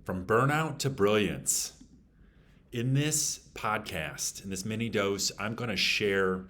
From burnout to brilliance. In this podcast, in this mini dose, I'm going to share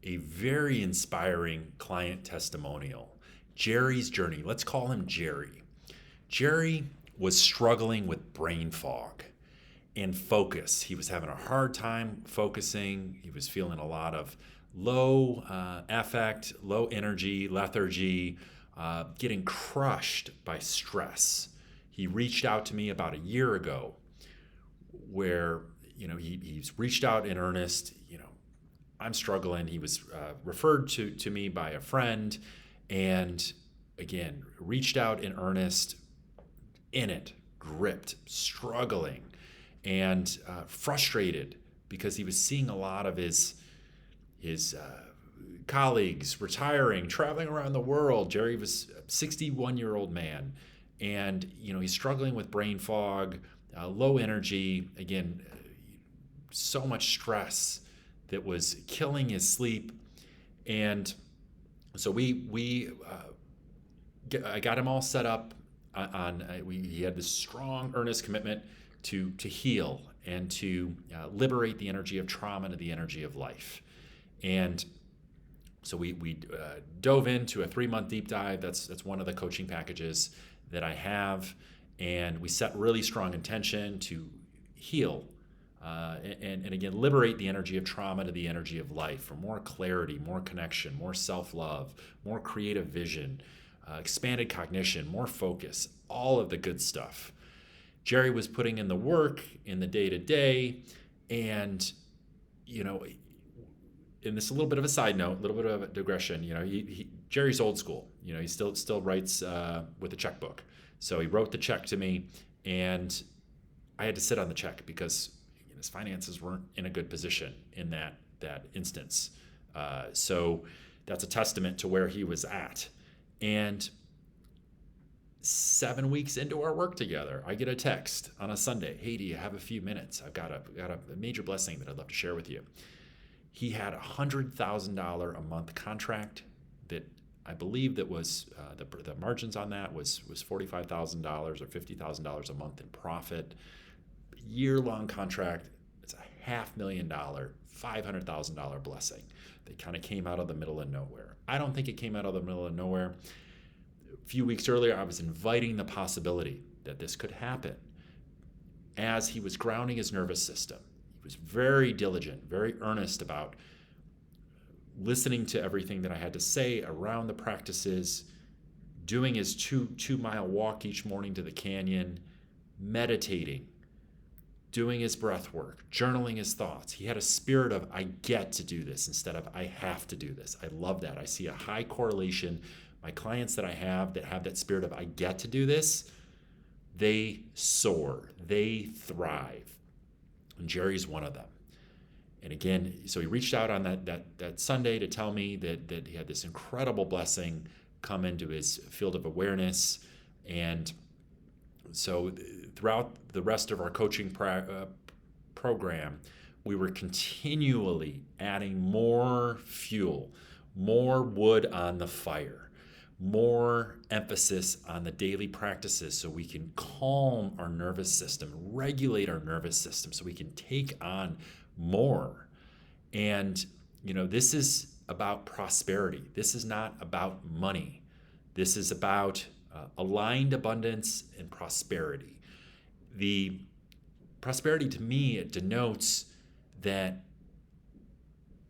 a very inspiring client testimonial. Jerry's journey. Let's call him Jerry. Jerry was struggling with brain fog and focus. He was having a hard time focusing. He was feeling a lot of low affect, low energy, lethargy, getting crushed by stress. He reached out to me about a year ago where, he's reached out in earnest. I'm struggling. He was referred to me by a friend and again, reached out in earnest, gripped, struggling, and frustrated because he was seeing a lot of his colleagues retiring, traveling around the world. Jerry was a 61-year-old man, and he's struggling with brain fog, low energy, again, so much stress that was killing his sleep. And so I got him all set up he had this strong, earnest commitment to heal and to liberate the energy of trauma to the energy of life. And so we dove into a 3-month deep dive. That's one of the coaching packages that I have. And we set really strong intention to heal and again, liberate the energy of trauma to the energy of life for more clarity, more connection, more self-love, more creative vision, expanded cognition, more focus, all of the good stuff. Jerry was putting in the work in the day-to-day, and and this is a little bit of a side note, a little bit of a digression. Jerry's old school. He still writes with a checkbook. So he wrote the check to me, and I had to sit on the check because his finances weren't in a good position in that instance. So that's a testament to where he was at. And 7 weeks into our work together, I get a text on a Sunday. Hey, do you have a few minutes? I've got a major blessing that I'd love to share with you. He had a $100,000 a month contract that I believe that was the margins on that was $45,000 or $50,000 a month in profit. Year-long contract. It's a $500,000, $500,000 blessing. They kind of came out of the middle of nowhere. I don't think it came out of the middle of nowhere. A few weeks earlier, I was inviting the possibility that this could happen as he was grounding his nervous system. He was very diligent, very earnest about listening to everything that I had to say around the practices, doing his 2-mile walk each morning to the canyon, meditating, doing his breath work, journaling his thoughts. He had a spirit of, I get to do this instead of, I have to do this. I love that. I see a high correlation. My clients that I have that have that spirit of, I get to do this, they soar, they thrive. And Jerry's one of them. And again, so he reached out on that Sunday to tell me that he had this incredible blessing come into his field of awareness. And so throughout the rest of our coaching program, we were continually adding more fuel, more wood on the fire, more emphasis on the daily practices so we can calm our nervous system, regulate our nervous system so we can take on more. And, this is about prosperity. This is not about money. This is about aligned abundance and prosperity. The prosperity, to me, it denotes that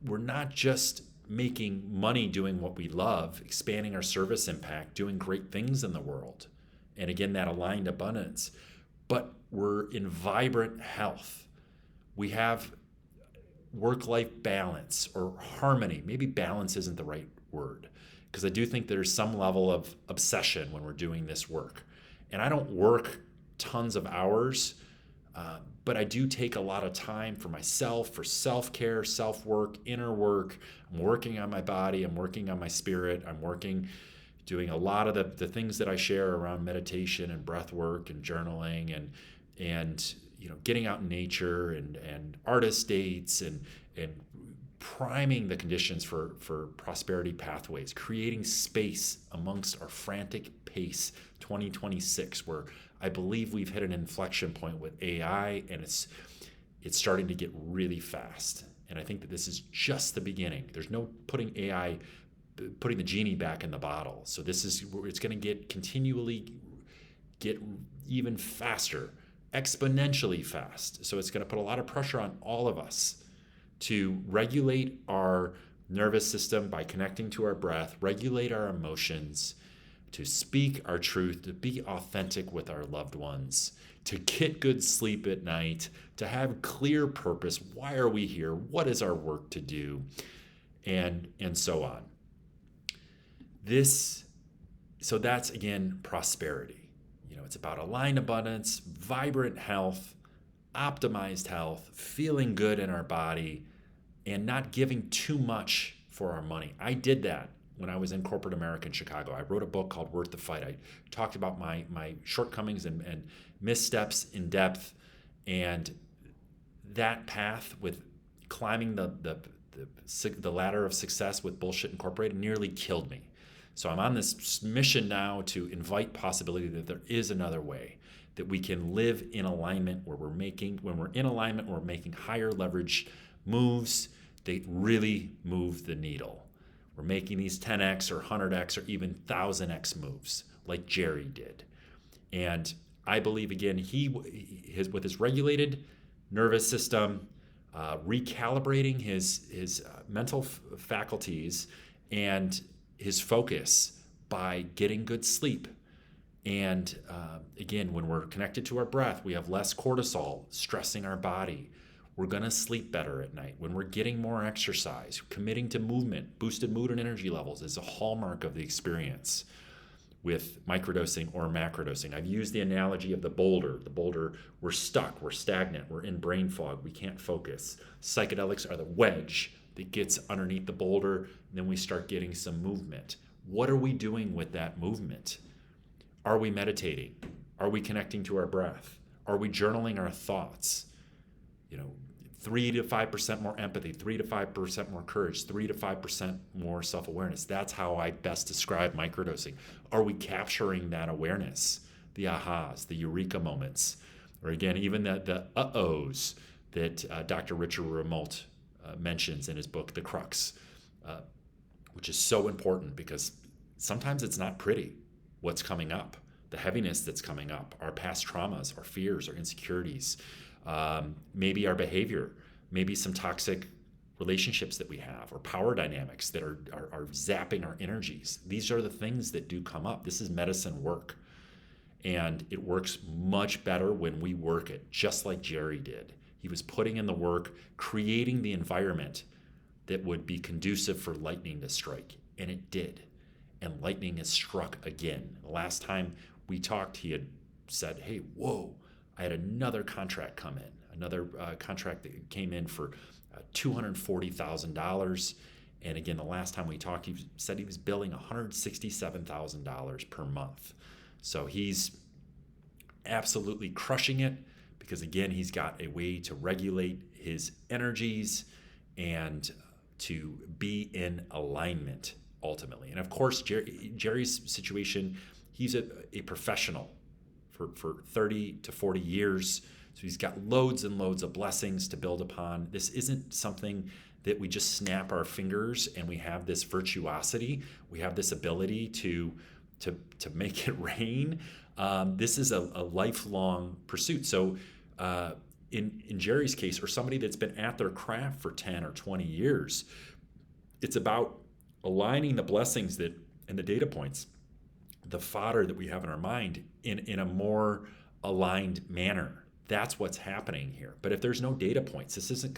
we're not just making money doing what we love, expanding our service impact, doing great things in the world, and again, that aligned abundance, but we're in vibrant health. We have work-life balance or harmony. Maybe balance isn't the right word, because I do think there's some level of obsession when we're doing this work. And I don't work tons of hours, but I do take a lot of time for myself, for self-care, self-work, inner work. I'm working on my body. I'm working on my spirit. I'm doing a lot of the things that I share around meditation and breath work and journaling and getting out in nature and artist dates and priming the conditions for prosperity pathways, creating space amongst our frantic pace, 2026, where I believe we've hit an inflection point with AI, and it's starting to get really fast. And I think that this is just the beginning. There's no putting the genie back in the bottle. So it's going to continually get even faster, exponentially fast. So it's going to put a lot of pressure on all of us to regulate our nervous system by connecting to our breath, regulate our emotions, to speak our truth, to be authentic with our loved ones, to get good sleep at night, to have clear purpose. Why are we here? What is our work to do? And so on. So that's, again, prosperity. It's about aligned abundance, vibrant health, optimized health, feeling good in our body, and not giving too much for our money. I did that when I was in corporate America in Chicago. I wrote a book called Worth the Fight. I talked about my shortcomings and missteps in depth, and that path with climbing the ladder of success with Bullshit Incorporated nearly killed me. So I'm on this mission now to invite possibility that there is another way, that we can live in alignment when we're in alignment, we're making higher leverage moves that really move the needle. We're making these 10x or 100x or even 1000x moves like Jerry did. And I believe, again, with his regulated nervous system, recalibrating his mental faculties and his focus by getting good sleep. And again, when we're connected to our breath, we have less cortisol stressing our body. We're going to sleep better at night. When we're getting more exercise, committing to movement, boosted mood and energy levels is a hallmark of the experience with microdosing or macrodosing. I've used the analogy of the boulder. The boulder, we're stuck, we're stagnant, we're in brain fog, we can't focus. Psychedelics are the wedge that gets underneath the boulder, and then we start getting some movement. What are we doing with that movement? Are we meditating? Are we connecting to our breath? Are we journaling our thoughts? 3 to 5% more empathy, 3 to 5% more courage, 3 to 5% more self-awareness. That's how I best describe microdosing. Are we capturing that awareness, the ahas, the eureka moments, or again, even the uh-ohs that Dr. Richard Remote mentions in his book, The Crux, which is so important because sometimes it's not pretty what's coming up, the heaviness that's coming up, our past traumas, our fears, our insecurities, maybe our behavior, maybe some toxic relationships that we have, or power dynamics that are zapping our energies. These are the things that do come up. This is medicine work. And it works much better when we work it, just like Jerry did. He was putting in the work, creating the environment that would be conducive for lightning to strike. And it did. And lightning has struck again. The last time we talked, he had said, hey, whoa, I had another contract come in, another contract that came in for $240,000. And again, the last time we talked, he said he was billing $167,000 per month. So he's absolutely crushing it because, again, he's got a way to regulate his energies and to be in alignment ultimately. And of course, Jerry's situation, he's a professional for 30 to 40 years. So he's got loads and loads of blessings to build upon. This isn't something that we just snap our fingers and we have this virtuosity. We have this ability to make it rain. This is a lifelong pursuit. So in Jerry's case, or somebody that's been at their craft for 10 or 20 years, it's about aligning the blessings and the data points, the fodder that we have in our mind in a more aligned manner. That's what's happening here. But if there's no data points, this isn't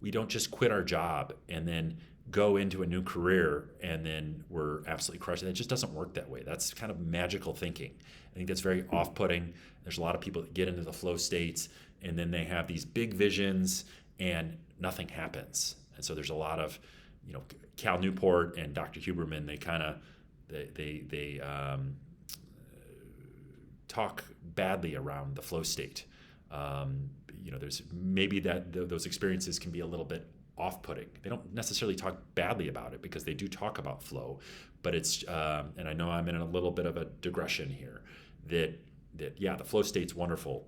we don't just quit our job and then go into a new career and then we're absolutely crushed. It just doesn't work that way. That's kind of magical thinking. I think that's very off-putting. There's a lot of people that get into the flow states and then they have these big visions and nothing happens. And so there's a lot of, Cal Newport and Dr. Huberman, they talk badly around the flow state. There's maybe those experiences can be a little bit off-putting. They don't necessarily talk badly about it because they do talk about flow, but it's and I know I'm in a little bit of a digression here. That yeah, the flow state's wonderful,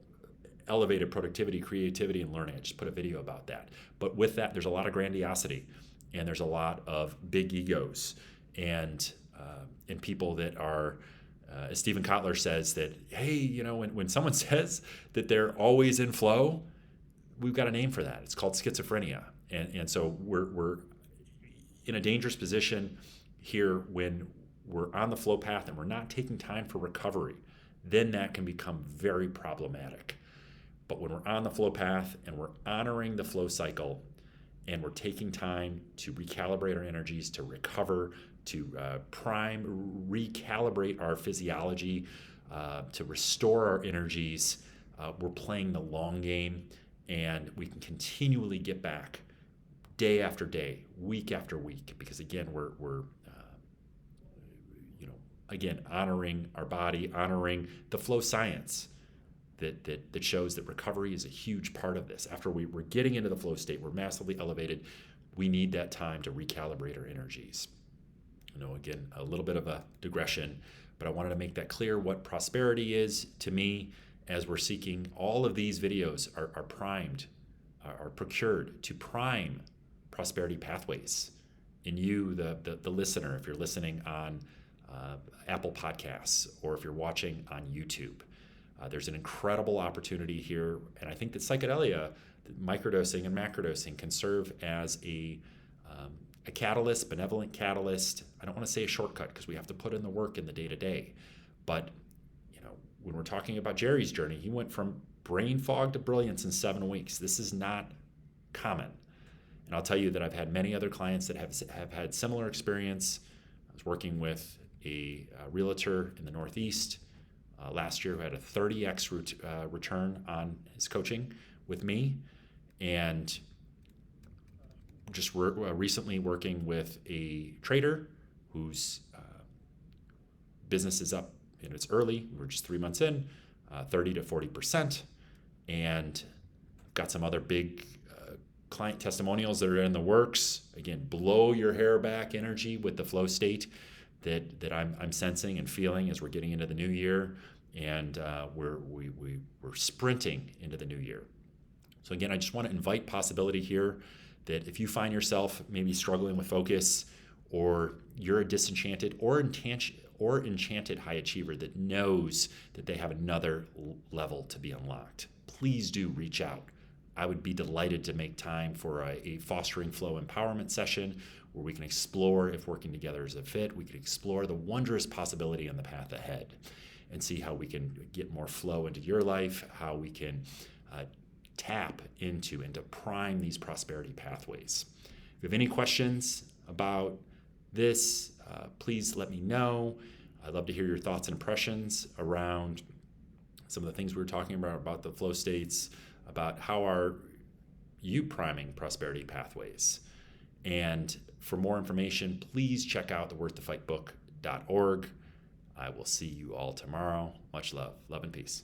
elevated productivity, creativity, and learning. I just put a video about that. But with that, there's a lot of grandiosity, and there's a lot of big egos, and people that are. As Stephen Kotler says that, hey, you know, when someone says that they're always in flow, we've got a name for that. It's called schizophrenia. And so we're in a dangerous position here when we're on the flow path and we're not taking time for recovery. Then that can become very problematic. But when we're on the flow path and we're honoring the flow cycle and we're taking time to recalibrate our energies, to recover, to recalibrate our physiology, to restore our energies, we're playing the long game, and we can continually get back day after day, week after week, because again, we're again, honoring our body, honoring the flow science that shows that recovery is a huge part of this. After we're getting into the flow state, we're massively elevated, we need that time to recalibrate our energies. Again, a little bit of a digression, but I wanted to make that clear what prosperity is to me as we're seeking. All of these videos are primed, are procured to prime prosperity pathways in you, the listener, if you're listening on Apple Podcasts or if you're watching on YouTube. There's an incredible opportunity here, and I think that psychedelia, microdosing and macrodosing can serve as a catalyst, benevolent catalyst. I don't want to say a shortcut because we have to put in the work in the day-to-day. But when we're talking about Jerry's journey, he went from brain fog to brilliance in 7 weeks. This is not common. And I'll tell you that I've had many other clients that have had similar experience. I was working with a realtor in the Northeast last year who had a 30x return on his coaching with me. And just recently working with a trader whose business is up, it's early, we're just 3 months in, 30 to 40%, and got some other big client testimonials that are in the works. Again, blow your hair back energy with the flow state that I'm sensing and feeling as we're getting into the new year, and we're sprinting into the new year. So again, I just want to invite possibility here that if you find yourself maybe struggling with focus, or you're a disenchanted or enchanted high achiever that knows that they have another level to be unlocked, please do reach out. I would be delighted to make time for a fostering flow empowerment session where we can explore if working together is a fit. We can explore the wondrous possibility on the path ahead and see how we can get more flow into your life, how we can tap into and to prime these prosperity pathways. If you have any questions about this, please let me know. I'd love to hear your thoughts and impressions around some of the things we were talking about the flow states, about how are you priming prosperity pathways. And for more information, please check out the worththefightbook.org. I will see you all tomorrow. Much love. Love and peace.